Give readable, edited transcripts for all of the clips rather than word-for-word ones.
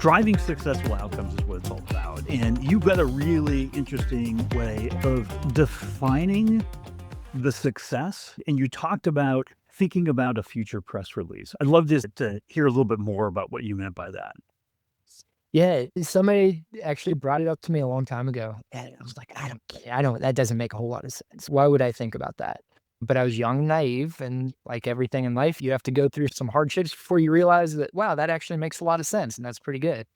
Driving successful outcomes is what it's all about. And you've got a really interesting way of defining the success. And you talked about thinking about a future press release. I'd love to hear a little bit more about what you meant by that. Yeah, somebody actually brought it up to me a long time ago, and I was like, "I don't care. I don't that doesn't make a whole lot of sense. Why would I think about that?" But I was young, naive, and like everything in life, you have to go through some hardships before you realize that, wow, that actually makes a lot of sense, and that's pretty good.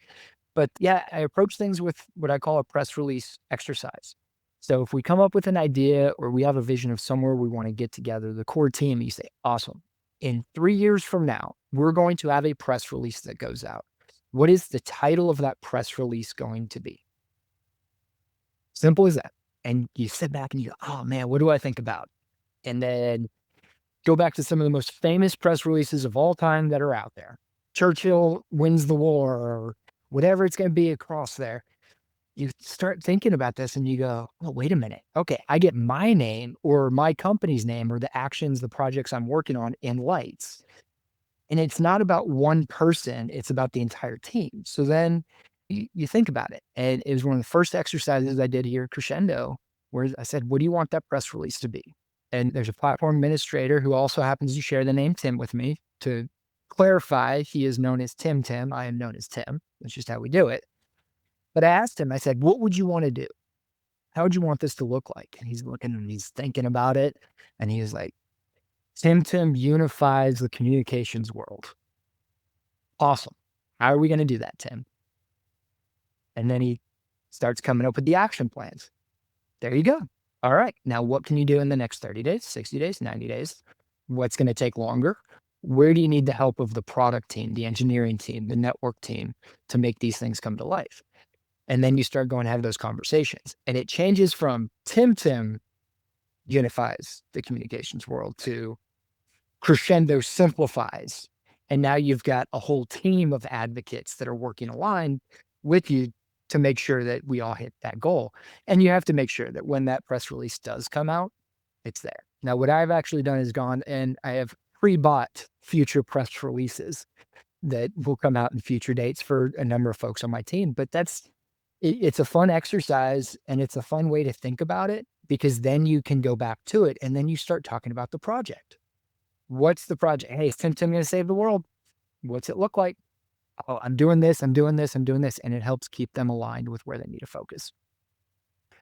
But yeah, I approach things with what I call a press release exercise. So if we come up with an idea or we have a vision of somewhere we want to get together, the core team, you say, awesome. In 3 years from now, we're going to have a press release that goes out. What is the title of that press release going to be? Simple as that. And you sit back and you go, oh man, what do I think about? And then go back to some of the most famous press releases of all time that are out there. Churchill wins the war or whatever it's going to be across there. You start thinking about this and you go, oh, wait a minute. Okay, I get my name or my company's name or the actions, the projects I'm working on in lights. And it's not about one person, it's about the entire team. So then you think about it. And it was one of the first exercises I did here at Crescendo, where I said, what do you want that press release to be? And there's a platform administrator who also happens to share the name Tim with me. To clarify, he is known as Tim Tim. I am known as Tim. That's just how we do it. But I asked him, I said, what would you want to do? How would you want this to look like? And he's looking and he's thinking about it. And he was like, Tim Tim unifies the communications world. Awesome. How are we going to do that, Tim? And then he starts coming up with the action plans. There you go. All right. Now, what can you do in the next 30 days, 60 days, 90 days? What's going to take longer? Where do you need the help of the product team, the engineering team, the network team to make these things come to life? And then you start going to have those conversations. And it changes from Tim Tim unifies the communications world to Crescendo simplifies. And now you've got a whole team of advocates that are working aligned with you to make sure that we all hit that goal. And you have to make sure that when that press release does come out, it's there. Now, what I've actually done is gone and I have pre-bought future press releases that will come out in future dates for a number of folks on my team. But it's a fun exercise and it's a fun way to think about it because then you can go back to it and then you start talking about the project. What's the project? Hey, is Tim Tim going to save the world? What's it look like? Oh, I'm doing this, I'm doing this, I'm doing this. And it helps keep them aligned with where they need to focus.